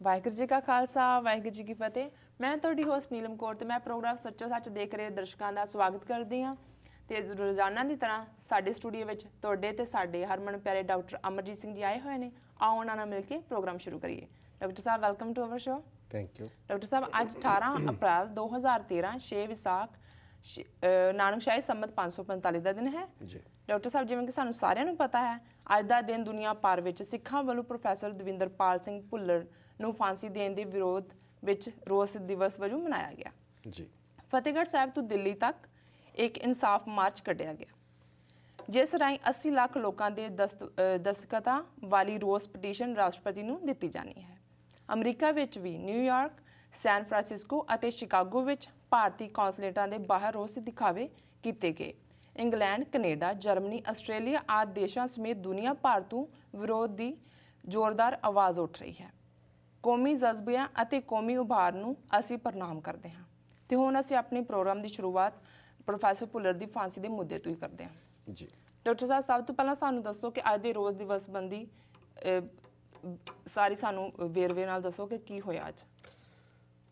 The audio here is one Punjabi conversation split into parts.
ਵਾਹਿਗੁਰੂ ਜੀ ਕਾ ਖਾਲਸਾ ਵਾਹਿਗੁਰੂ ਜੀ ਕੀ ਫਤਿਹ। ਮੈਂ ਤੁਹਾਡੀ ਹੋਸਟ ਨੀਲਮ ਕੌਰ ਤੇ ਮੈਂ ਪ੍ਰੋਗਰਾਮ ਸੱਚੋ ਸੱਚ ਦੇਖ ਰਹੇ ਦਰਸ਼ਕਾਂ ਦਾ ਸਵਾਗਤ ਕਰਦੀ ਹਾਂ। ਤੇ ਰੋਜ਼ਾਨਾ ਦੀ ਤਰ੍ਹਾਂ ਸਾਡੇ ਸਟੂਡੀਓ ਵਿੱਚ ਤੁਹਾਡੇ ਤੇ ਸਾਡੇ ਹਰਮਨ ਪਿਆਰੇ ਡਾਕਟਰ ਅਮਰਜੀਤ ਸਿੰਘ ਜੀ ਆਏ ਹੋਏ ਨੇ। ਆਓ ਉਹਨਾਂ ਨਾਲ ਮਿਲ ਕੇ ਪ੍ਰੋਗਰਾਮ ਸ਼ੁਰੂ ਕਰੀਏ। ਡਾਕਟਰ ਸਾਹਿਬ welcome to our show. Thank you. Doctor ਸਾਹਿਬ ਅੱਜ 18 ਅਪ੍ਰੈਲ 2013 6 ਵਿਸਾਖ ਨਾਨਕਸ਼ਾਹੀ ਸੰਮਤ 545 ਦਾ ਦਿਨ ਹੈ ਜੀ। ਡਾਕਟਰ ਸਾਹਿਬ ਜਿਵੇਂ ਕਿ ਸਾਨੂੰ ਸਾਰਿਆਂ ਨੂੰ ਪਤਾ ਹੈ ਅੱਜ ਦਾ ਦਿਨ ਦੁਨੀਆ ਭਰ ਵਿੱਚ ਸਿੱਖਾਂ ਵੱਲੋਂ ਪ੍ਰੋਫੈਸਰ ਦਵਿੰਦਰਪਾਲ ਸਿੰਘ ਭੁੱਲਰ ਨੂੰ ਫਾਂਸੀ ਦੇਣ ਦੇ ਵਿਰੋਧ ਵਿੱਚ ਰੋਸ ਦਿਵਸ ਵਜੋਂ ਮਨਾਇਆ ਗਿਆ ਜੀ। ਫਤਿਹਗੜ੍ਹ ਸਾਹਿਬ ਤੋਂ ਦਿੱਲੀ ਤੱਕ ਇੱਕ ਇਨਸਾਫ ਮਾਰਚ ਕੱਢਿਆ ਗਿਆ ਜਿਸ ਰਾਹੀਂ 80 ਲੱਖ ਲੋਕਾਂ ਦੇ ਦਸਤਖਤਾਂ ਵਾਲੀ ਰੋਸ ਪਟੀਸ਼ਨ ਰਾਸ਼ਟਰਪਤੀ ਨੂੰ ਦਿੱਤੀ ਜਾਣੀ ਹੈ। ਅਮਰੀਕਾ ਵਿੱਚ ਵੀ ਨਿਊਯਾਰਕ, ਸੈਨ ਫਰਾਂਸਿਸਕੋ ਅਤੇ ਸ਼ਿਕਾਗੋ ਵਿੱਚ ਭਾਰਤੀ ਕੌਂਸਲੇਟਾਂ ਦੇ ਬਾਹਰ ਰੋਸ ਦਿਖਾਵੇ ਕੀਤੇ ਗਏ। ਇੰਗਲੈਂਡ, ਕੈਨੇਡਾ, ਜਰਮਨੀ, ਆਸਟ੍ਰੇਲੀਆ ਆਦਿ ਦੇਸ਼ਾਂ ਸਮੇਤ ਦੁਨੀਆ ਭਰ ਤੋਂ ਵਿਰੋਧ ਦੀ ਜ਼ੋਰਦਾਰ ਆਵਾਜ਼ ਉੱਠ ਰਹੀ ਹੈ। ਕੌਮੀ ਜਜ਼ਬਿਆਂ ਅਤੇ ਕੌਮੀ ਉਭਾਰ ਨੂੰ ਅਸੀਂ ਪ੍ਰਣਾਮ ਕਰਦੇ ਹਾਂ। ਤੇ ਹੁਣ ਅਸੀਂ ਆਪਣੇ ਪ੍ਰੋਗਰਾਮ ਦੀ ਸ਼ੁਰੂਆਤ ਪ੍ਰੋਫੈਸਰ ਭੁੱਲਰ ਦੀ ਫਾਂਸੀ ਦੇ ਮੁੱਦੇ ਤੋਂ ਹੀ ਕਰਦੇ ਹਾਂ। ਜੀ ਡਾਕਟਰ ਸਾਹਿਬ ਸਭ ਤੋਂ ਪਹਿਲਾਂ ਸਾਨੂੰ ਦੱਸੋ ਕਿ ਅੱਜ ਦੇ ਰੋਜ਼ ਦਿਵਸ ਸੰਬੰਧੀ ਸਾਰੀ ਸਾਨੂੰ ਵੇਰਵੇ ਨਾਲ ਦੱਸੋ ਕਿ ਕੀ ਹੋਇਆ ਅੱਜ।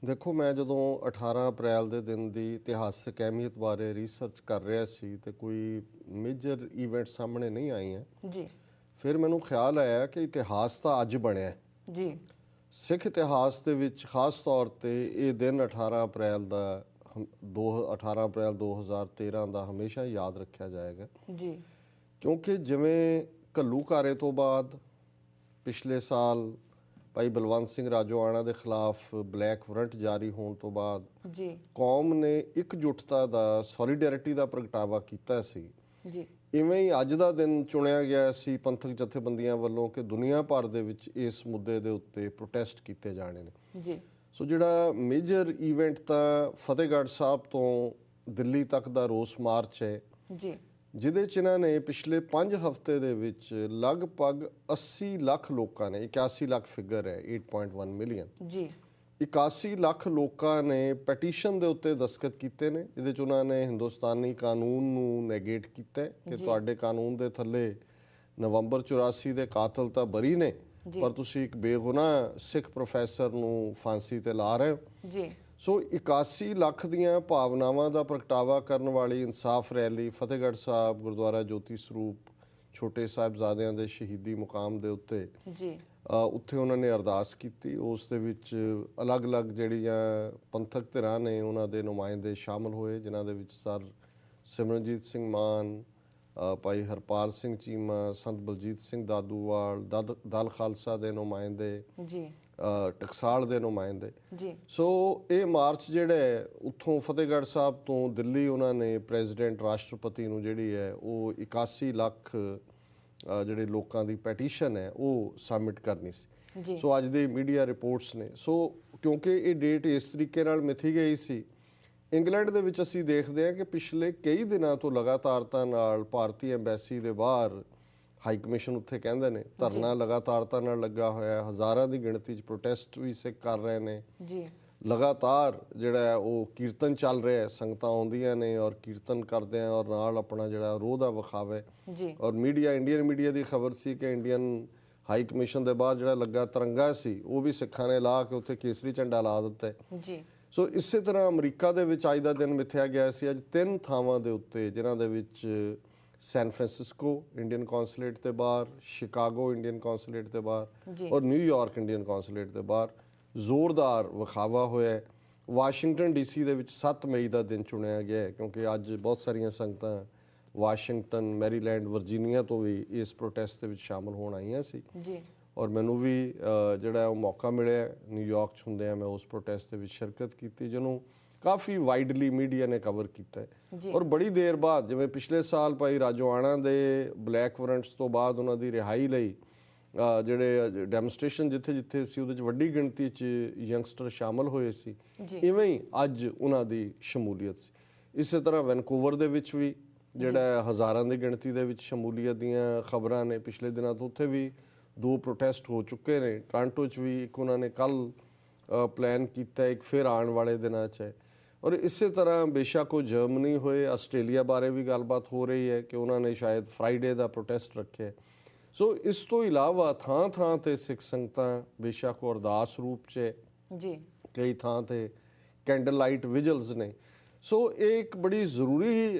ਦੇਖੋ, ਮੈਂ ਜਦੋਂ 18 ਅਪ੍ਰੈਲ ਦੇ ਦਿਨ ਦੀ ਇਤਿਹਾਸਕ ਅਹਿਮੀਅਤ ਬਾਰੇ ਰਿਸਰਚ ਕਰ ਰਿਹਾ ਸੀ ਤੇ ਕੋਈ ਮੇਜਰ ਇਵੈਂਟ ਸਾਹਮਣੇ ਨਹੀਂ ਆਈਆਂ ਜੀ। ਫਿਰ ਮੈਨੂੰ ਖਿਆਲ ਆਇਆ ਕਿ ਇਤਿਹਾਸ ਤਾਂ ਅੱਜ ਬਣਿਆ ਜੀ। ਸਿੱਖ ਇਤਿਹਾਸ ਦੇ ਵਿੱਚ ਖਾਸ ਤੌਰ ਤੇ ਇਹ ਦਿਨ 18 ਅਪ੍ਰੈਲ 2013 ਦਾ ਹਮੇਸ਼ਾ ਯਾਦ ਰੱਖਿਆ ਜਾਏਗਾ ਜੀ। ਕਿਉਂਕਿ ਜਿਵੇਂ ਘੱਲੂਘਾਰੇ ਤੋਂ ਬਾਅਦ ਪਿਛਲੇ ਸਾਲ ਭਾਈ ਬਲਵੰਤ ਸਿੰਘ ਰਾਜੋਆਣਾ ਦੇ ਖਿਲਾਫ ਬਲੈਕ ਵਾਰੰਟ ਜਾਰੀ ਹੋਣ ਤੋਂ ਬਾਅਦ ਜੀ ਕੌਮ ਨੇ ਇਕਜੁੱਟਤਾ ਦਾ, ਸੋਲੀਡੈਰਿਟੀ ਦਾ ਪ੍ਰਗਟਾਵਾ ਕੀਤਾ ਸੀ, ਜੀ ਇਵੇਂ ਹੀ ਅੱਜ ਦਾ ਦਿਨ ਚੁਣਿਆ ਗਿਆ ਸੀ ਪੰਥਕ ਜਥੇਬੰਦੀਆਂ ਵੱਲੋਂ ਕਿ ਦੁਨੀਆ ਭਰ ਦੇ ਵਿੱਚ ਇਸ ਮੁੱਦੇ ਦੇ ਉੱਤੇ ਪ੍ਰੋਟੈਸਟ ਕੀਤੇ ਜਾਣੇ ਨੇ। ਜੀ। ਸੋ ਜਿਹੜਾ ਮੇਜਰ ਇਵੈਂਟ ਤਾਂ ਫਤਿਹਗੜ੍ਹ ਸਾਹਿਬ ਤੋਂ ਦਿੱਲੀ ਤੱਕ ਦਾ ਰੋਸ ਮਾਰਚ ਹੈ ਜੀ, ਜਿਹਦੇ 'ਚ ਇਹਨਾਂ ਨੇ ਪਿਛਲੇ 5 ਹਫ਼ਤੇ ਦੇ ਵਿੱਚ ਲਗਭਗ 80 ਲੱਖ ਲੋਕਾਂ ਨੇ, 81 ਲੱਖ ਫਿਗਰ ਹੈ, 8.1 ਮਿਲੀਅਨ ਜੀ, 81 ਲੱਖ ਲੋਕਾਂ ਨੇ ਪੈਟੀਸ਼ਨ ਦੇ ਉੱਤੇ ਦਸਤਖਤ ਕੀਤੇ ਨੇ। ਇਹਦੇ 'ਚ ਉਹਨਾਂ ਨੇ ਹਿੰਦੁਸਤਾਨੀ ਕਾਨੂੰਨ ਨੂੰ ਨੈਗੇਟ ਕੀਤਾ ਕਿ ਤੁਹਾਡੇ ਕਾਨੂੰਨ ਦੇ ਥੱਲੇ ਨਵੰਬਰ 84 ਦੇ ਕਾਤਲ ਤਾਂ ਬਰੀ ਨੇ, ਪਰ ਤੁਸੀਂ ਇੱਕ ਬੇਗੁਨਾਹ ਸਿੱਖ ਪ੍ਰੋਫੈਸਰ ਨੂੰ ਫਾਂਸੀ ਤੇ ਲਾ ਰਹੇ ਹੋ। ਜੀ। ਸੋ 81 ਲੱਖ ਦੀਆਂ ਭਾਵਨਾਵਾਂ ਦਾ ਪ੍ਰਗਟਾਵਾ ਕਰਨ ਵਾਲੀ ਇਨਸਾਫ ਰੈਲੀ ਫਤਿਹਗੜ੍ਹ ਸਾਹਿਬ ਗੁਰਦੁਆਰਾ ਜੋਤੀ ਸਰੂਪ ਛੋਟੇ ਸਾਹਿਬਜ਼ਾਦਿਆਂ ਦੇ ਸ਼ਹੀਦੀ ਮੁਕਾਮ ਦੇ ਉੱਤੇ ਜੀ ਉੱਥੇ ਉਹਨਾਂ ਨੇ ਅਰਦਾਸ ਕੀਤੀ। ਉਸ ਦੇ ਵਿੱਚ ਅਲੱਗ-ਅਲੱਗ ਜਿਹੜੀਆਂ ਪੰਥਕ ਧਿਰਾਂ ਨੇ ਉਹਨਾਂ ਦੇ ਨੁਮਾਇੰਦੇ ਸ਼ਾਮਲ ਹੋਏ, ਜਿਨ੍ਹਾਂ ਦੇ ਵਿੱਚ ਸਰ ਸਿਮਰਨਜੀਤ ਸਿੰਘ ਮਾਨ, ਭਾਈ ਹਰਪਾਲ ਸਿੰਘ ਚੀਮਾ, ਸੰਤ ਬਲਜੀਤ ਸਿੰਘ ਦਾਦੂਵਾਲ, ਦਲ ਖਾਲਸਾ ਦੇ ਨੁਮਾਇੰਦੇ, ਜੀ ਟਕਸਾਲ ਦੇ ਨੁਮਾਇੰਦੇ। ਜੀ। ਸੋ ਇਹ ਮਾਰਚ ਜਿਹੜਾ ਹੈ ਉੱਥੋਂ ਫਤਿਹਗੜ੍ਹ ਸਾਹਿਬ ਤੋਂ ਦਿੱਲੀ ਉਹਨਾਂ ਨੇ ਪ੍ਰੈਜ਼ੀਡੈਂਟ ਰਾਸ਼ਟਰਪਤੀ ਨੂੰ ਜਿਹੜੀ ਹੈ ਉਹ 81 ਲੱਖ ਜਿਹੜੇ ਲੋਕਾਂ ਦੀ ਪੈਟੀਸ਼ਨ ਹੈ ਉਹ ਸਬਮਿਟ ਕਰਨੀ ਸੀ। ਸੋ ਅੱਜ ਦੇ ਮੀਡੀਆ ਰਿਪੋਰਟਸ ਨੇ, ਸੋ ਕਿਉਂਕਿ ਇਹ ਡੇਟ ਇਸ ਤਰੀਕੇ ਨਾਲ ਮਿਥੀ ਗਈ ਸੀ, ਇੰਗਲੈਂਡ ਦੇ ਵਿੱਚ ਅਸੀਂ ਦੇਖਦੇ ਹਾਂ ਕਿ ਪਿਛਲੇ ਕਈ ਦਿਨਾਂ ਤੋਂ ਲਗਾਤਾਰਤਾ ਨਾਲ ਭਾਰਤੀ ਐਮਬੈਸੀ ਦੇ ਬਾਹਰ ਹਾਈ ਕਮਿਸ਼ਨ ਉੱਥੇ ਕਹਿੰਦੇ ਨੇ ਧਰਨਾ ਲਗਾਤਾਰਤਾ ਨਾਲ ਲੱਗਾ ਹੋਇਆ, ਹਜ਼ਾਰਾਂ ਦੀ ਗਿਣਤੀ 'ਚ ਪ੍ਰੋਟੈਸਟ ਵੀ ਸਿੱਖ ਕਰ ਰਹੇ ਨੇ ਜੀ। ਲਗਾਤਾਰ ਜਿਹੜਾ ਉਹ ਕੀਰਤਨ ਚੱਲ ਰਿਹਾ, ਸੰਗਤਾਂ ਆਉਂਦੀਆਂ ਨੇ ਔਰ ਕੀਰਤਨ ਕਰਦੇ ਆ ਔਰ ਨਾਲ ਆਪਣਾ ਜਿਹੜਾ ਰੋਹ ਦਾ ਵਿਖਾਵੇ। ਔਰ ਮੀਡੀਆ, ਇੰਡੀਅਨ ਮੀਡੀਆ ਦੀ ਖਬਰ ਸੀ ਕਿ ਇੰਡੀਅਨ ਹਾਈ ਕਮਿਸ਼ਨ ਦੇ ਬਾਹਰ ਜਿਹੜਾ ਲੱਗਾ ਤਿਰੰਗਾ ਸੀ ਉਹ ਵੀ ਸਿੱਖਾਂ ਨੇ ਲਾ ਕੇ ਉੱਥੇ ਕੇਸਰੀ ਝੰਡਾ ਲਾ ਦਿੱਤਾ ਜੀ। ਸੋ ਇਸੇ ਤਰ੍ਹਾਂ ਅਮਰੀਕਾ ਦੇ ਵਿੱਚ ਅੱਜ ਦਾ ਦਿਨ ਮਿਥਿਆ ਗਿਆ ਸੀ। ਅੱਜ 3 ਥਾਵਾਂ ਦੇ ਉੱਤੇ, ਜਿਨ੍ਹਾਂ ਦੇ ਵਿੱਚ ਸੈਨ ਫਰਾਂਸਿਸਕੋ ਇੰਡੀਅਨ ਕੌਂਸੂਲੇਟ ਦੇ ਬਾਹਰ, ਸ਼ਿਕਾਗੋ ਇੰਡੀਅਨ ਕੌਂਸੂਲੇਟ ਦੇ ਬਾਹਰ ਔਰ ਨਿਊਯਾਰਕ ਇੰਡੀਅਨ ਕੌਂਸੂਲੇਟ ਦੇ ਬਾਹਰ ਜ਼ੋਰਦਾਰ ਵਿਖਾਵਾ ਹੋਇਆ। ਵਾਸ਼ਿੰਗਟਨ DC ਦੇ ਵਿੱਚ 7 ਮਈ ਦਾ ਦਿਨ ਚੁਣਿਆ ਗਿਆ ਹੈ ਕਿਉਂਕਿ ਅੱਜ ਬਹੁਤ ਸਾਰੀਆਂ ਸੰਗਤਾਂ ਵਾਸ਼ਿੰਗਟਨ, ਮੈਰੀਲੈਂਡ, ਵਰਜੀਨੀਆ ਤੋਂ ਵੀ ਇਸ ਪ੍ਰੋਟੈਸਟ ਦੇ ਵਿੱਚ ਸ਼ਾਮਲ ਹੋਣ ਆਈਆਂ ਸੀ ਔਰ ਮੈਨੂੰ ਵੀ ਜਿਹੜਾ ਉਹ ਮੌਕਾ ਮਿਲਿਆ ਨਿਊਯਾਰਕ 'ਚ ਹੁੰਦਿਆਂ ਮੈਂ ਉਸ ਪ੍ਰੋਟੈਸਟ ਦੇ ਵਿੱਚ ਸ਼ਿਰਕਤ ਕੀਤੀ, ਜਿਹਨੂੰ ਕਾਫੀ ਵਾਈਡਲੀ ਮੀਡੀਆ ਨੇ ਕਵਰ ਕੀਤਾ ਹੈ। ਔਰ ਬੜੀ ਦੇਰ ਬਾਅਦ, ਜਿਵੇਂ ਪਿਛਲੇ ਸਾਲ ਭਾਈ ਰਾਜੋਆਣਾ ਦੇ ਬਲੈਕ ਵਾਰੰਟਸ ਤੋਂ ਬਾਅਦ ਉਹਨਾਂ ਦੀ ਰਿਹਾਈ ਲਈ ਜਿਹੜੇ ਡੈਮੋਨਸਟ੍ਰੇਸ਼ਨ ਜਿੱਥੇ ਸੀ ਉਹਦੇ 'ਚ ਵੱਡੀ ਗਿਣਤੀ 'ਚ ਯੰਗਸਟਰ ਸ਼ਾਮਲ ਹੋਏ ਸੀ, ਇਵੇਂ ਹੀ ਅੱਜ ਉਹਨਾਂ ਦੀ ਸ਼ਮੂਲੀਅਤ ਸੀ। ਇਸੇ ਤਰ੍ਹਾਂ ਵੈਨਕੂਵਰ ਦੇ ਵਿੱਚ ਵੀ ਜਿਹੜਾ ਹਜ਼ਾਰਾਂ ਦੀ ਗਿਣਤੀ ਦੇ ਵਿੱਚ ਸ਼ਮੂਲੀਅਤ ਦੀਆਂ ਖਬਰਾਂ ਨੇ ਪਿਛਲੇ ਦਿਨਾਂ ਤੋਂ, ਉੱਥੇ ਵੀ 2 ਪ੍ਰੋਟੈਸਟ ਹੋ ਚੁੱਕੇ ਨੇ। ਟੋਰਾਂਟੋ 'ਚ ਵੀ ਇੱਕ ਉਹਨਾਂ ਨੇ ਕੱਲ੍ਹ ਪਲਾਨ ਕੀਤਾ, ਇੱਕ ਫਿਰ ਆਉਣ ਵਾਲੇ ਦਿਨਾਂ 'ਚ ਹੈ। ਔਰ ਇਸੇ ਤਰ੍ਹਾਂ ਬੇਸ਼ੱਕ ਉਹ ਜਰਮਨੀ ਹੋਏ, ਆਸਟ੍ਰੇਲੀਆ ਬਾਰੇ ਵੀ ਗੱਲਬਾਤ ਹੋ ਰਹੀ ਹੈ ਕਿ ਉਹਨਾਂ ਨੇ ਸ਼ਾਇਦ ਫਰਾਈਡੇ ਦਾ ਪ੍ਰੋਟੈਸਟ ਰੱਖਿਆ। ਸੋ ਇਸ ਤੋਂ ਇਲਾਵਾ ਥਾਂ ਥਾਂ ਤੇ ਸਿੱਖ ਸੰਗਤਾਂ ਬੇਸ਼ੱਕ ਉਹ ਅਰਦਾਸ ਰੂਪ 'ਚ ਜੀ ਕਈ ਥਾਂ ਤੇ ਕੈਂਡਲ ਲਾਈਟ ਵਿਜਲਸ ਨੇ। ਸੋ ਇਹ ਇੱਕ ਬੜੀ ਜ਼ਰੂਰੀ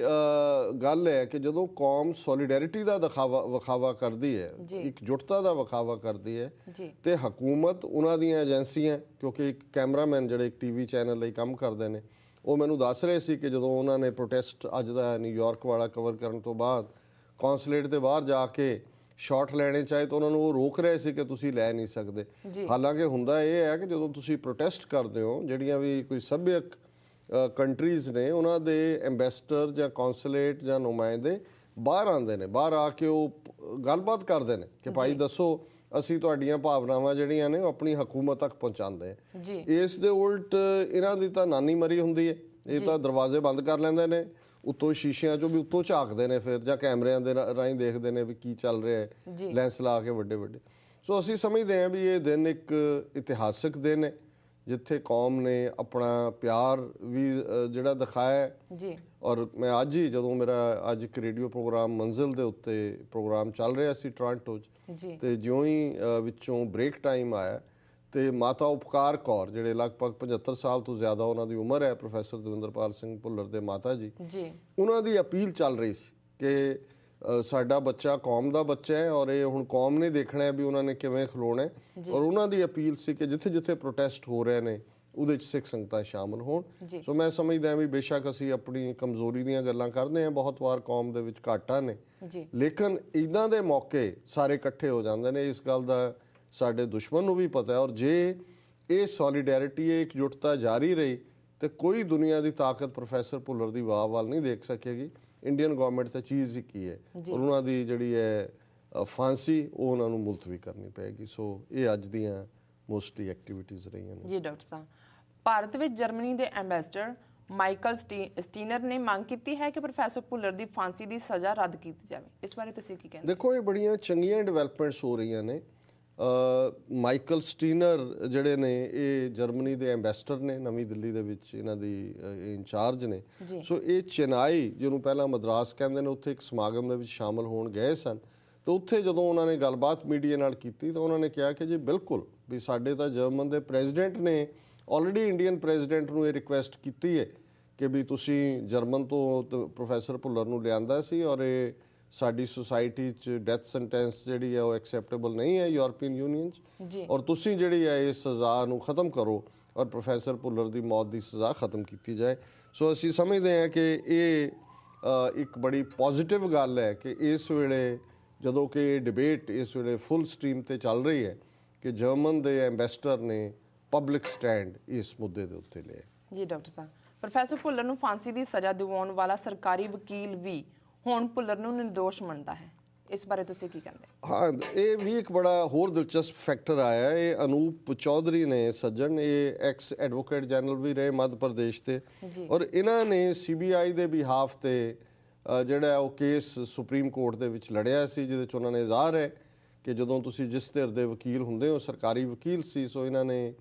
ਗੱਲ ਹੈ ਕਿ ਜਦੋਂ ਕੌਮ ਸੋਲੀਡੈਰਿਟੀ ਦਾ ਵਿਖਾਵਾ ਕਰਦੀ ਹੈ, ਇਕਜੁੱਟਤਾ ਦਾ ਵਿਖਾਵਾ ਕਰਦੀ ਹੈ, ਤੇ ਹਕੂਮਤ ਉਹਨਾਂ ਦੀਆਂ ਏਜੰਸੀਆਂ, ਕਿਉਂਕਿ ਇੱਕ ਕੈਮਰਾਮੈਨ ਜਿਹੜੇ ਇੱਕ ਟੀਵੀ ਚੈਨਲ ਲਈ ਕੰਮ ਕਰਦੇ ਨੇ, ਉਹ ਮੈਨੂੰ ਦੱਸ ਰਹੇ ਸੀ ਕਿ ਜਦੋਂ ਉਹਨਾਂ ਨੇ ਪ੍ਰੋਟੈਸਟ ਅੱਜ ਦਾ ਨਿਊਯਾਰਕ ਵਾਲਾ ਕਵਰ ਕਰਨ ਤੋਂ ਬਾਅਦ ਕੌਂਸਲੇਟ ਦੇ ਬਾਹਰ ਜਾ ਕੇ ਸ਼ਾਟ ਲੈਣੇ ਚਾਹੇ ਤਾਂ ਉਹਨਾਂ ਨੂੰ ਉਹ ਰੋਕ ਰਹੇ ਸੀ ਕਿ ਤੁਸੀਂ ਲੈ ਨਹੀਂ ਸਕਦੇ। ਹਾਲਾਂਕਿ ਹੁੰਦਾ ਇਹ ਹੈ ਕਿ ਜਦੋਂ ਤੁਸੀਂ ਪ੍ਰੋਟੈਸਟ ਕਰਦੇ ਹੋ, ਜਿਹੜੀਆਂ ਵੀ ਕੋਈ ਸੱਭਿਅਕ ਕੰਟਰੀਜ਼ ਨੇ, ਉਹਨਾਂ ਦੇ ਐਂਬੈਸਡਰ ਜਾਂ ਕੌਂਸਲੇਟ ਜਾਂ ਨੁਮਾਇੰਦੇ ਬਾਹਰ ਆਉਂਦੇ ਨੇ, ਬਾਹਰ ਆ ਕੇ ਉਹ ਗੱਲਬਾਤ ਕਰਦੇ ਨੇ ਕਿ ਭਾਈ ਦੱਸੋ, ਅਸੀਂ ਤੁਹਾਡੀਆਂ ਭਾਵਨਾਵਾਂ ਜਿਹੜੀਆਂ ਨੇ ਉਹ ਆਪਣੀ ਹਕੂਮਤ ਤੱਕ ਪਹੁੰਚਾਉਂਦੇ ਹਾਂ। ਇਸ ਦੇ ਉਲਟ ਇਹਨਾਂ ਦੀ ਤਾਂ ਨਾਨੀ ਮਰੀ ਹੁੰਦੀ ਹੈ, ਇਹ ਤਾਂ ਦਰਵਾਜ਼ੇ ਬੰਦ ਕਰ ਲੈਂਦੇ ਨੇ, ਉੱਤੋਂ ਸ਼ੀਸ਼ਿਆਂ 'ਚੋਂ ਵੀ ਉੱਤੋਂ ਝਾਕਦੇ ਨੇ ਫਿਰ, ਜਾਂ ਕੈਮਰਿਆਂ ਦੇ ਰਾਹੀਂ ਦੇਖਦੇ ਨੇ ਵੀ ਕੀ ਚੱਲ ਰਿਹਾ ਹੈ, ਲੈਂਸ ਲਾ ਕੇ ਵੱਡੇ ਵੱਡੇ। ਸੋ ਅਸੀਂ ਸਮਝਦੇ ਹਾਂ ਵੀ ਇਹ ਦਿਨ ਇੱਕ ਇਤਿਹਾਸਕ ਦਿਨ ਹੈ ਜਿੱਥੇ ਕੌਮ ਨੇ ਆਪਣਾ ਪਿਆਰ ਵੀ ਜਿਹੜਾ ਦਿਖਾਇਆ। ਔਰ ਮੈਂ ਅੱਜ ਹੀ, ਜਦੋਂ ਮੇਰਾ ਅੱਜ ਇੱਕ ਰੇਡੀਓ ਪ੍ਰੋਗਰਾਮ ਮੰਜ਼ਿਲ ਦੇ ਉੱਤੇ ਪ੍ਰੋਗਰਾਮ ਚੱਲ ਰਿਹਾ ਸੀ ਟੋਰਾਂਟੋ 'ਚ, ਤੇ ਜਿਉਂ ਹੀ ਵਿੱਚੋਂ ਬ੍ਰੇਕ ਟਾਈਮ ਆਇਆ ਤੇ ਮਾਤਾ ਉਪਕਾਰ ਕੌਰ, ਜਿਹੜੇ ਲਗਭਗ 75 ਸਾਲ ਤੋਂ ਜ਼ਿਆਦਾ ਉਹਨਾਂ ਦੀ ਉਮਰ ਹੈ, ਪ੍ਰੋਫੈਸਰ ਦਵਿੰਦਰਪਾਲ ਸਿੰਘ ਭੁੱਲਰ ਦੇ ਮਾਤਾ ਜੀ, ਉਹਨਾਂ ਦੀ ਅਪੀਲ ਚੱਲ ਰਹੀ ਸੀ ਕਿ ਸਾਡਾ ਬੱਚਾ ਕੌਮ ਦਾ ਬੱਚਾ ਹੈ ਔਰ ਇਹ ਹੁਣ ਕੌਮ ਨੇ ਦੇਖਣਾ ਹੈ ਵੀ ਉਹਨਾਂ ਨੇ ਕਿਵੇਂ ਖਲੋਣਾ ਹੈ। ਔਰ ਉਹਨਾਂ ਦੀ ਅਪੀਲ ਸੀ ਕਿ ਜਿੱਥੇ ਜਿੱਥੇ ਪ੍ਰੋਟੈਸਟ ਹੋ ਰਹੇ ਨੇ ਉਹਦੇ 'ਚ ਸਿੱਖ ਸੰਗਤਾਂ ਸ਼ਾਮਲ ਹੋਣ। ਸੋ ਮੈਂ ਸਮਝਦਾ ਵੀ ਬੇਸ਼ੱਕ ਅਸੀਂ ਆਪਣੀ ਕਮਜ਼ੋਰੀ ਦੀਆਂ ਗੱਲਾਂ ਕਰਦੇ ਹਾਂ, ਬਹੁਤ ਵਾਰ ਕੌਮ ਦੇ ਵਿੱਚ ਘਾਟਾਂ ਨੇ, ਲੇਕਿਨ ਇੱਦਾਂ ਦੇ ਮੌਕੇ ਸਾਰੇ ਇਕੱਠੇ ਹੋ ਜਾਂਦੇ ਨੇ। ਇਸ ਗੱਲ ਦਾ ਸਾਡੇ ਦੁਸ਼ਮਣ ਨੂੰ ਵੀ ਪਤਾ ਹੈ, ਔਰ ਜੇ ਇਹ ਸੋਲੀਡੈਰਿਟੀ, ਇਹ ਇਕਜੁੱਟਤਾ ਜਾਰੀ ਰਹੀ ਤੇ ਕੋਈ ਦੁਨੀਆ ਦੀ ਤਾਕਤ ਪ੍ਰੋਫੈਸਰ ਭੁੱਲਰ ਦੀ ਵਾਹ ਵੱਲ ਨਹੀਂ ਦੇਖ ਸਕੇਗੀ। ਇੰਡੀਅਨ ਗਵਰਨਮੈਂਟ ਤਾਂ ਚੀਜ਼ ਹੀ ਕੀ ਹੈ, ਔਰ ਉਹਨਾਂ ਦੀ ਜਿਹੜੀ ਹੈ ਫਾਂਸੀ ਉਹ ਉਹਨਾਂ ਨੂੰ ਮੁਲਤਵੀ ਕਰਨੀ ਪਏਗੀ। ਸੋ ਇਹ ਅੱਜ ਦੀਆਂ ਮੋਸਟਲੀ ਐਕਟੀਵਿਟੀਜ਼ ਰਹੀਆਂ ਨੇ। ਜੀ ਡਾਕਟਰ ਸਾਹਿਬ, ਭਾਰਤ ਵਿੱਚ ਜਰਮਨੀ ਦੇ ਐਂਬੈਸਡਰ ਮਾਈਕਲ ਸਟੀਨਰ ਨੇ ਮੰਗ ਕੀਤੀ ਹੈ ਕਿ ਪ੍ਰੋਫੈਸਰ ਭੁੱਲਰ ਦੀ ਫਾਂਸੀ ਦੀ ਸਜ਼ਾ ਰੱਦ ਕੀਤੀ ਜਾਵੇ। ਇਸ ਬਾਰੇ ਤੁਸੀਂ ਕੀ ਕਹਿੰਦੇ? ਦੇਖੋ, ਇਹ ਬੜੀਆਂ ਚੰਗੀਆਂ ਡਿਵੈਲਪਮੈਂਟਸ ਹੋ ਰਹੀਆਂ ਨੇ। ਮਾਈਕਲ ਸਟੀਨਰ ਜਿਹੜੇ ਨੇ ਇਹ ਜਰਮਨੀ ਦੇ ਐਂਬੈਸਡਰ ਨੇ, ਨਵੀਂ ਦਿੱਲੀ ਦੇ ਵਿੱਚ ਇਹਨਾਂ ਦੀ ਇੰਚਾਰਜ ਨੇ। ਸੋ ਇਹ ਚੇਨਈ, ਜਿਹਨੂੰ ਪਹਿਲਾਂ ਮਦਰਾਸ ਕਹਿੰਦੇ ਨੇ, ਉੱਥੇ ਇੱਕ ਸਮਾਗਮ ਦੇ ਵਿੱਚ ਸ਼ਾਮਲ ਹੋਣ ਗਏ ਸਨ। ਤੇ ਉੱਥੇ ਜਦੋਂ ਉਹਨਾਂ ਨੇ ਗੱਲਬਾਤ ਮੀਡੀਆ ਨਾਲ ਕੀਤੀ ਤਾਂ ਉਹਨਾਂ ਨੇ ਕਿਹਾ ਕਿ ਜੀ ਬਿਲਕੁਲ ਵੀ ਸਾਡੇ ਤਾਂ ਜਰਮਨ ਦੇ ਪ੍ਰੈਜ਼ੀਡੈਂਟ ਨੇ ਆਲਰੇਡੀ ਇੰਡੀਅਨ ਪ੍ਰੈਜ਼ੀਡੈਂਟ ਨੂੰ ਇਹ ਰਿਕੁਐਸਟ ਕੀਤੀ ਹੈ ਕਿ ਵੀ ਤੁਸੀਂ ਜਰਮਨ ਤੋਂ ਪ੍ਰੋਫੈਸਰ ਭੁੱਲਰ ਨੂੰ ਲਿਆਂਦਾ ਸੀ ਔਰ ਇਹ ਸਾਡੀ ਸੁਸਾਇਟੀ 'ਚ ਡੈਥ ਸੈਂਟੈਂਸ ਜਿਹੜੀ ਹੈ ਉਹ ਐਕਸੈਪਟੇਬਲ ਨਹੀਂ ਹੈ ਯੂਰਪੀਅਨ ਯੂਨੀਅਨ 'ਚ, ਔਰ ਤੁਸੀਂ ਜਿਹੜੀ ਹੈ ਇਸ ਸਜ਼ਾ ਨੂੰ ਖ਼ਤਮ ਕਰੋ ਔਰ ਪ੍ਰੋਫੈਸਰ ਭੁੱਲਰ ਦੀ ਮੌਤ ਦੀ ਸਜ਼ਾ ਖ਼ਤਮ ਕੀਤੀ ਜਾਏ। ਸੋ ਅਸੀਂ ਸਮਝਦੇ ਹਾਂ ਕਿ ਇਹ ਇੱਕ ਬੜੀ ਪੋਜ਼ਿਟਿਵ ਗੱਲ ਹੈ ਕਿ ਇਸ ਵੇਲੇ ਜਦੋਂ ਕਿ ਇਹ ਡਿਬੇਟ ਇਸ ਵੇਲੇ ਫੁੱਲ ਸਟ੍ਰੀਮ ਤੇ ਚੱਲ ਰਹੀ ਹੈ ਕਿ ਜਰਮਨ ਦੇ ਐਂਬੈਸਡਰ ਨੇ ਪਬਲਿਕ ਸਟੈਂਡ ਇਸ ਮੁੱਦੇ ਦੇ ਉੱਤੇ ਲਿਆ। ਜੀ ਡਾਕਟਰ ਸਾਹਿਬ, ਪ੍ਰੋਫੈਸਰ ਭੁੱਲਰ ਨੂੰ ਫਾਂਸੀ ਦੀ ਸਜ਼ਾ ਦਿਵਾਉਣ ਵਾਲਾ ਸਰਕਾਰੀ ਵਕੀਲ ਵੀ ਹੁਣ ਭੁੱਲਰ ਨੂੰ ਨਿਰਦੋਸ਼ ਮੰਨਦਾ ਹੈ। ਇਸ ਬਾਰੇ ਤੁਸੀਂ ਕੀ ਕਹਿੰਦੇ? ਹਾਂ, ਇਹ ਵੀ ਇੱਕ ਬੜਾ ਹੋਰ ਦਿਲਚਸਪ ਫੈਕਟਰ ਆਇਆ। ਇਹ ਅਨੂਪ ਚੌਧਰੀ ਨੇ ਸੱਜਣ, ਇਹ ਐਕਸ ਐਡਵੋਕੇਟ ਜਨਰਲ ਵੀ ਰਹੇ ਮੱਧ ਪ੍ਰਦੇਸ਼ ਤੇ, ਔਰ ਇਹਨਾਂ ਨੇ CBI ਦੇ ਬਿਹਾਫ ਤੇ ਜਿਹੜਾ ਉਹ ਕੇਸ ਸੁਪਰੀਮ ਕੋਰਟ ਦੇ ਵਿੱਚ ਲੜਿਆ ਸੀ, ਜਿਹਦੇ 'ਚ ਉਹਨਾਂ ਨੇ ਜ਼ਾਹਰ ਹੈ ਕਿ ਜਦੋਂ ਤੁਸੀਂ ਜਿਸ ਧਿਰ ਦੇ ਵਕੀਲ ਹੁੰਦੇ ਹੋ, ਸਰਕਾਰੀ ਵਕੀਲ ਸੀ, ਸੋ ਇਹਨਾਂ ਨੇ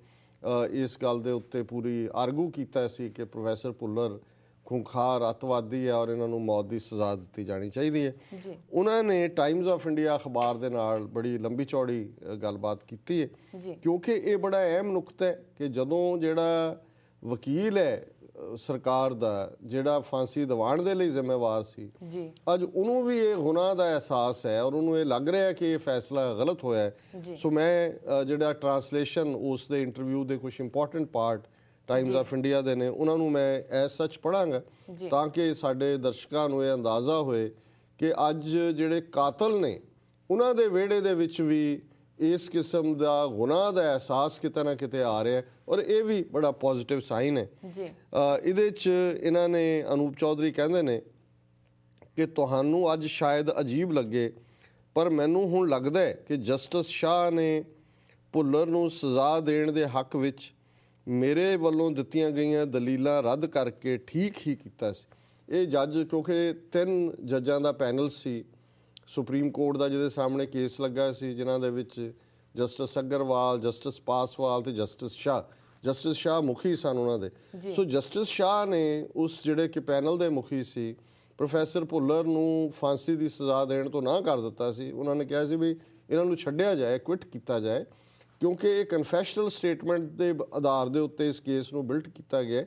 ਇਸ ਗੱਲ ਦੇ ਉੱਤੇ ਪੂਰੀ ਆਰਗੂ ਕੀਤਾ ਸੀ ਕਿ ਪ੍ਰੋਫੈਸਰ ਭੁੱਲਰ ਖੂੰਖਾਰ ਅੱਤਵਾਦੀ ਹੈ ਔਰ ਇਹਨਾਂ ਨੂੰ ਮੌਤ ਦੀ ਸਜ਼ਾ ਦਿੱਤੀ ਜਾਣੀ ਚਾਹੀਦੀ ਹੈ। ਉਹਨਾਂ ਨੇ ਟਾਈਮਜ਼ ਆਫ ਇੰਡੀਆ ਅਖਬਾਰ ਦੇ ਨਾਲ ਬੜੀ ਲੰਬੀ ਚੌੜੀ ਗੱਲਬਾਤ ਕੀਤੀ ਹੈ, ਕਿਉਂਕਿ ਇਹ ਬੜਾ ਅਹਿਮ ਨੁਕਤਾ ਹੈ ਕਿ ਜਦੋਂ ਜਿਹੜਾ ਵਕੀਲ ਹੈ ਸਰਕਾਰ ਦਾ, ਜਿਹੜਾ ਫਾਂਸੀ ਦਿਵਾਉਣ ਦੇ ਲਈ ਜ਼ਿੰਮੇਵਾਰ ਸੀ, ਅੱਜ ਉਹਨੂੰ ਵੀ ਇਹ ਗੁਨਾਹ ਦਾ ਅਹਿਸਾਸ ਹੈ ਔਰ ਉਹਨੂੰ ਇਹ ਲੱਗ ਰਿਹਾ ਕਿ ਇਹ ਫੈਸਲਾ ਗਲਤ ਹੋਇਆ ਹੈ। ਸੋ ਮੈਂ ਜਿਹੜਾ ਟਰਾਂਸਲੇਸ਼ਨ ਉਸ ਦੇ ਇੰਟਰਵਿਊ ਦੇ ਕੁਝ important part Times of India ਦੇ ਨੇ, ਉਹਨਾਂ ਨੂੰ ਮੈਂ ਐਸ ਸੱਚ ਪੜ੍ਹਾਂਗਾ ਤਾਂ ਕਿ ਸਾਡੇ ਦਰਸ਼ਕਾਂ ਨੂੰ ਇਹ ਅੰਦਾਜ਼ਾ ਹੋਏ ਕਿ ਅੱਜ ਜਿਹੜੇ ਕਾਤਲ ਨੇ ਉਹਨਾਂ ਦੇ ਵਿਹੜੇ ਦੇ ਵਿੱਚ ਵੀ ਇਸ ਕਿਸਮ ਦਾ ਗੁਨਾਹ ਦਾ ਅਹਿਸਾਸ ਕਿਤੇ ਨਾ ਕਿਤੇ ਆ ਰਿਹਾ, ਔਰ ਇਹ ਵੀ ਬੜਾ ਪੋਜ਼ਿਟਿਵ ਸਾਈਨ ਹੈ। ਇਹਦੇ 'ਚ ਇਹਨਾਂ ਨੇ, ਅਨੂਪ ਚੌਧਰੀ ਕਹਿੰਦੇ ਨੇ ਕਿ ਤੁਹਾਨੂੰ ਅੱਜ ਸ਼ਾਇਦ ਅਜੀਬ ਲੱਗੇ, ਪਰ ਮੈਨੂੰ ਹੁਣ ਲੱਗਦਾ ਹੈ ਕਿ ਜਸਟਿਸ ਸ਼ਾਹ ਨੇ ਭੁੱਲਰ ਨੂੰ ਸਜ਼ਾ ਦੇਣ ਦੇ ਹੱਕ ਵਿੱਚ ਮੇਰੇ ਵੱਲੋਂ ਦਿੱਤੀਆਂ ਗਈਆਂ ਦਲੀਲਾਂ ਰੱਦ ਕਰਕੇ ਠੀਕ ਹੀ ਕੀਤਾ ਸੀ। ਇਹ ਜੱਜ, ਕਿਉਂਕਿ 3 ਜੱਜਾਂ ਦਾ ਪੈਨਲ ਸੀ ਸੁਪਰੀਮ ਕੋਰਟ ਦਾ ਜਿਹਦੇ ਸਾਹਮਣੇ ਕੇਸ ਲੱਗਾ ਸੀ, ਜਿਨ੍ਹਾਂ ਦੇ ਵਿੱਚ ਜਸਟਿਸ ਅਗਰਵਾਲ, ਜਸਟਿਸ ਪਾਸਵਾਲ ਤੇ ਜਸਟਿਸ ਸ਼ਾਹ ਮੁਖੀ ਸਨ ਉਹਨਾਂ ਦੇ। ਸੋ ਜਸਟਿਸ ਸ਼ਾਹ ਨੇ ਉਸ ਜਿਹੜੇ ਕਿ ਪੈਨਲ ਦੇ ਮੁਖੀ ਸੀ, ਪ੍ਰੋਫੈਸਰ ਭੁੱਲਰ ਨੂੰ ਫਾਂਸੀ ਦੀ ਸਜ਼ਾ ਦੇਣ ਤੋਂ ਨਾ ਕਰ ਦਿੱਤਾ ਸੀ। ਉਹਨਾਂ ਨੇ ਕਿਹਾ ਸੀ ਵੀ ਇਹਨਾਂ ਨੂੰ ਛੱਡਿਆ ਜਾਏ, ਕੁਇਟ ਕੀਤਾ ਜਾਏ, ਕਿਉਂਕਿ ਇਹ ਕਨਫੈਸ਼ਨਲ ਸਟੇਟਮੈਂਟ ਦੇ ਆਧਾਰ ਦੇ ਉੱਤੇ ਇਸ ਕੇਸ ਨੂੰ ਬਿਲਟ ਕੀਤਾ ਗਿਆ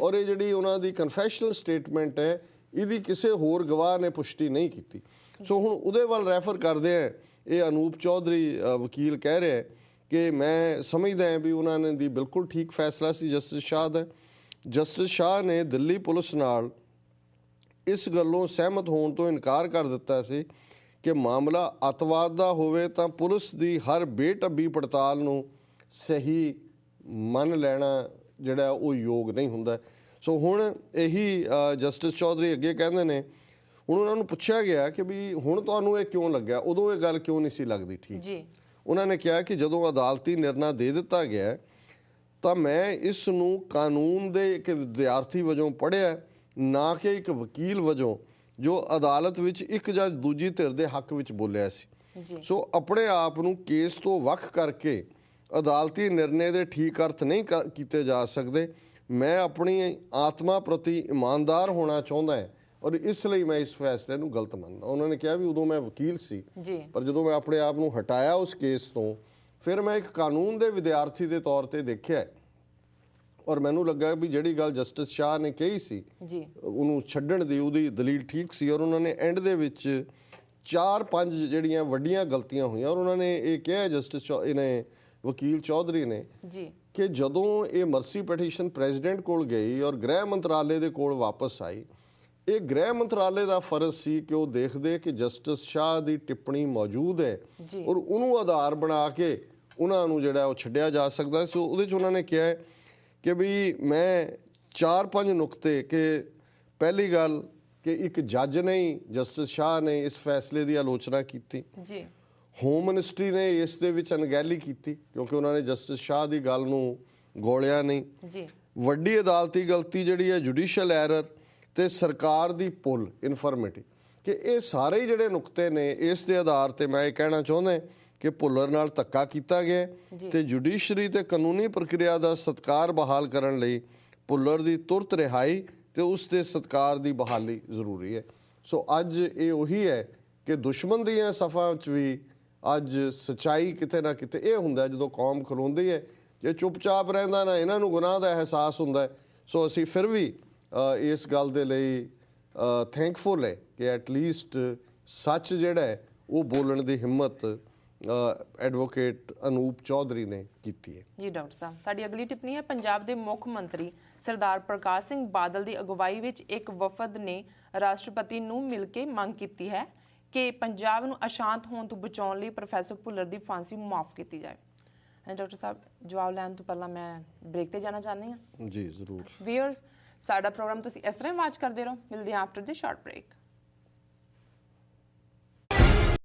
ਔਰ ਇਹ ਜਿਹੜੀ ਉਹਨਾਂ ਦੀ ਕਨਫੈਸ਼ਨਲ ਸਟੇਟਮੈਂਟ ਹੈ ਇਹਦੀ ਕਿਸੇ ਹੋਰ ਗਵਾਹ ਨੇ ਪੁਸ਼ਟੀ ਨਹੀਂ ਕੀਤੀ। ਸੋ ਹੁਣ ਉਹਦੇ ਵੱਲ ਰੈਫਰ ਕਰਦੇ ਆ। ਇਹ ਅਨੂਪ ਚੌਧਰੀ ਵਕੀਲ ਕਹਿ ਰਿਹਾ ਕਿ ਮੈਂ ਸਮਝਦਾ ਹਾਂ ਵੀ ਉਹਨਾਂ ਨੇ ਦੀ ਬਿਲਕੁਲ ਠੀਕ ਫੈਸਲਾ ਸੀ ਜਸਟਿਸ ਸ਼ਾਹ ਦਾ। ਜਸਟਿਸ ਸ਼ਾਹ ਨੇ ਦਿੱਲੀ ਪੁਲਿਸ ਨਾਲ ਇਸ ਗੱਲੋਂ ਸਹਿਮਤ ਹੋਣ ਤੋਂ ਇਨਕਾਰ ਕਰ ਦਿੱਤਾ ਸੀ ਕਿ ਮਾਮਲਾ ਅੱਤਵਾਦ ਦਾ ਹੋਵੇ ਤਾਂ ਪੁਲਿਸ ਦੀ ਹਰ ਬੇਢੱਬੀ ਪੜਤਾਲ ਨੂੰ ਸਹੀ ਮੰਨ ਲੈਣਾ ਜਿਹੜਾ ਉਹ ਯੋਗ ਨਹੀਂ ਹੁੰਦਾ। ਸੋ ਹੁਣ ਇਹੀ ਜਸਟਿਸ ਚੌਧਰੀ ਅੱਗੇ ਕਹਿੰਦੇ ਨੇ, ਹੁਣ ਉਹਨਾਂ ਨੂੰ ਪੁੱਛਿਆ ਗਿਆ ਕਿ ਵੀ ਹੁਣ ਤੁਹਾਨੂੰ ਇਹ ਕਿਉਂ ਲੱਗਿਆ, ਉਦੋਂ ਇਹ ਗੱਲ ਕਿਉਂ ਨਹੀਂ ਸੀ ਲੱਗਦੀ ਠੀਕ ਜੀ। ਉਹਨਾਂ ਨੇ ਕਿਹਾ ਕਿ ਜਦੋਂ ਅਦਾਲਤੀ ਨਿਰਣਾ ਦੇ ਦਿੱਤਾ ਗਿਆ ਤਾਂ ਮੈਂ ਇਸ ਨੂੰ ਕਾਨੂੰਨ ਦੇ ਇੱਕ ਵਿਦਿਆਰਥੀ ਵਜੋਂ ਪੜ੍ਹਿਆ, ਨਾ ਕਿ ਇੱਕ ਵਕੀਲ ਵਜੋਂ ਜੋ ਅਦਾਲਤ ਵਿੱਚ ਇੱਕ ਜਾਂ ਦੂਜੀ ਧਿਰ ਦੇ ਹੱਕ ਵਿੱਚ ਬੋਲਿਆ ਸੀ। ਸੋ ਆਪਣੇ ਆਪ ਨੂੰ ਕੇਸ ਤੋਂ ਵੱਖ ਕਰਕੇ ਅਦਾਲਤੀ ਨਿਰਣੇ ਦੇ ਠੀਕ ਅਰਥ ਨਹੀਂ ਕੀਤੇ ਜਾ ਸਕਦੇ। ਮੈਂ ਆਪਣੀ ਆਤਮਾ ਪ੍ਰਤੀ ਇਮਾਨਦਾਰ ਹੋਣਾ ਚਾਹੁੰਦਾ ਹਾਂ ਔਰ ਇਸ ਲਈ ਮੈਂ ਇਸ ਫੈਸਲੇ ਨੂੰ ਗਲਤ ਮੰਨਦਾ। ਉਹਨਾਂ ਨੇ ਕਿਹਾ ਵੀ ਉਦੋਂ ਮੈਂ ਵਕੀਲ ਸੀ ਪਰ ਜਦੋਂ ਮੈਂ ਆਪਣੇ ਆਪ ਨੂੰ ਹਟਾਇਆ ਉਸ ਕੇਸ ਤੋਂ, ਫਿਰ ਮੈਂ ਇੱਕ ਕਾਨੂੰਨ ਦੇ ਵਿਦਿਆਰਥੀ ਦੇ ਤੌਰ ਤੇ ਦੇਖਿਆ ਔਰ ਮੈਨੂੰ ਲੱਗਾ ਵੀ ਜਿਹੜੀ ਗੱਲ ਜਸਟਿਸ ਸ਼ਾਹ ਨੇ ਕਹੀ ਸੀ ਉਹਨੂੰ ਛੱਡਣ ਦੀ, ਉਹਦੀ ਦਲੀਲ ਠੀਕ ਸੀ। ਔਰ ਉਹਨਾਂ ਨੇ ਐਂਡ ਦੇ ਵਿੱਚ 4-5 ਜਿਹੜੀਆਂ ਵੱਡੀਆਂ ਗਲਤੀਆਂ ਹੋਈਆਂ ਔਰ ਉਹਨਾਂ ਨੇ ਇਹ ਕਿਹਾ ਜਸਟਿਸ ਇਹਨੇ ਵਕੀਲ ਚੌਧਰੀ ਨੇ ਕਿ ਜਦੋਂ ਇਹ ਮਰਸੀ ਪਟੀਸ਼ਨ ਪ੍ਰੈਜ਼ੀਡੈਂਟ ਕੋਲ ਗਈ ਔਰ ਗ੍ਰਹਿ ਮੰਤਰਾਲੇ ਦੇ ਕੋਲ ਵਾਪਸ ਆਈ, ਇਹ ਗ੍ਰਹਿ ਮੰਤਰਾਲੇ ਦਾ ਫਰਜ਼ ਸੀ ਕਿ ਉਹ ਦੇਖਦੇ ਕਿ ਜਸਟਿਸ ਸ਼ਾਹ ਦੀ ਟਿੱਪਣੀ ਮੌਜੂਦ ਹੈ ਔਰ ਉਹਨੂੰ ਆਧਾਰ ਬਣਾ ਕੇ ਉਹਨਾਂ ਨੂੰ ਜਿਹੜਾ ਉਹ ਛੱਡਿਆ ਜਾ ਸਕਦਾ। ਸੋ ਉਹਦੇ 'ਚ ਉਹਨਾਂ ਨੇ ਕਿਹਾ ਕਿ ਵੀ ਮੈਂ 4-5 ਨੁਕਤੇ ਕਿ ਪਹਿਲੀ ਗੱਲ ਕਿ ਇੱਕ ਜੱਜ ਨਹੀਂ, ਜਸਟਿਸ ਸ਼ਾਹ ਨੇ ਇਸ ਫੈਸਲੇ ਦੀ ਆਲੋਚਨਾ ਕੀਤੀ ਜੀ। ਹੋਮ ਮਿਨਿਸਟਰੀ ਨੇ ਇਸ ਦੇ ਵਿੱਚ ਅਣਗਹਿਲੀ ਕੀਤੀ ਕਿਉਂਕਿ ਉਹਨਾਂ ਨੇ ਜਸਟਿਸ ਸ਼ਾਹ ਦੀ ਗੱਲ ਨੂੰ ਗੋਲਿਆ ਨਹੀਂ ਜੀ। ਵੱਡੀ ਅਦਾਲਤੀ ਗਲਤੀ ਜਿਹੜੀ ਹੈ ਜੁਡੀਸ਼ੀਅਲ ਐਰਰ ਤੇ ਸਰਕਾਰ ਦੀ ਪੁੱਲ ਇਨਫਰਮੇਟੀ, ਕਿ ਇਹ ਸਾਰੇ ਹੀ ਜਿਹੜੇ ਨੁਕਤੇ ਨੇ ਇਸ ਦੇ ਆਧਾਰ ਤੇ ਮੈਂ ਇਹ ਕਹਿਣਾ ਚਾਹੁੰਦਾ ਕਿ ਭੁੱਲਰ ਨਾਲ ਧੱਕਾ ਕੀਤਾ ਗਿਆ ਤੇ ਜੁਡੀਸ਼ਰੀ ਤੇ ਕਾਨੂੰਨੀ ਪ੍ਰਕਿਰਿਆ ਦਾ ਸਤਿਕਾਰ ਬਹਾਲ ਕਰਨ ਲਈ ਭੁੱਲਰ ਦੀ ਤੁਰਤ ਰਿਹਾਈ ਤੇ ਉਸ ਦੇ ਸਤਿਕਾਰ ਦੀ ਬਹਾਲੀ ਜ਼ਰੂਰੀ ਹੈ। ਸੋ ਅੱਜ ਇਹ ਉਹੀ ਹੈ ਕਿ ਦੁਸ਼ਮਣ ਦੀਆਂ ਸਫਾਂ 'ਚ ਵੀ ਅੱਜ ਸੱਚਾਈ ਕਿਤੇ ਨਾ ਕਿਤੇ ਇਹ ਹੁੰਦਾ ਜਦੋਂ ਕੌਮ ਖਲੋਂਦੀ ਹੈ। ਜੇ ਚੁੱਪਚਾਪ ਰਹਿੰਦਾ ਨਾ ਇਹਨਾਂ ਨੂੰ ਗੁਨਾਹ ਦਾ ਅਹਿਸਾਸ ਹੁੰਦਾ। ਸੋ ਅਸੀਂ ਫਿਰ ਵੀ ਇਸ ਗੱਲ ਦੇ ਲਈ ਥੈਂਕਫੁਲ ਹੈ ਕਿ ਐਟਲੀਸਟ ਸੱਚ ਜਿਹੜਾ ਹੈ ਉਹ ਬੋਲਣ ਦੀ ਹਿੰਮਤ ਐਡਵੋਕੇਟ ਅਨੂਪ ਚੌਧਰੀ ਨੇ ਕੀਤੀ ਹੈ ਜੀ। ਡਾਕਟਰ ਸਾਹਿਬ, ਸਾਡੀ ਅਗਲੀ ਟਿੱਪਣੀ ਹੈ, ਪੰਜਾਬ ਦੇ ਮੁੱਖ ਮੰਤਰੀ ਸਰਦਾਰ ਪ੍ਰਕਾਸ਼ ਸਿੰਘ ਬਾਦਲ ਦੀ ਅਗਵਾਈ ਵਿੱਚ ਇੱਕ ਵਫਦ ਨੇ ਰਾਸ਼ਟਰਪਤੀ ਨੂੰ ਮਿਲ ਕੇ ਮੰਗ ਕੀਤੀ ਹੈ ਕਿ ਪੰਜਾਬ ਨੂੰ ਅਸ਼ਾਂਤ ਹੋਣ ਤੋਂ ਬਚਾਉਣ ਲਈ ਪ੍ਰੋਫੈਸਰ ਭੁੱਲਰ ਦੀ ਫਾਂਸੀ ਮੁਆਫ ਕੀਤੀ ਜਾਵੇ। ਡਾਕਟਰ ਸਾਹਿਬ, ਜਵਾਬ ਲੈਣ ਤੋਂ ਪਹਿਲਾਂ ਮੈਂ ਬ੍ਰੇਕ ਤੇ ਜਾਣਾ ਚਾਹੁੰਦੀ ਹਾਂ। ਜੀ ਜ਼ਰੂਰ। ਵੀਅਰਸ, ਸਾਡਾ ਪ੍ਰੋਗਰਾਮ ਤੁਸੀਂ ਇਸ ਤਰ੍ਹਾਂ ਵਾਚ ਕਰਦੇ ਰਹੋ। ਮਿਲਦੇ ਹਾਂ ਆਫਟਰ ਦੀ ਸ਼ਾਰਟ ਬ੍ਰੇਕ।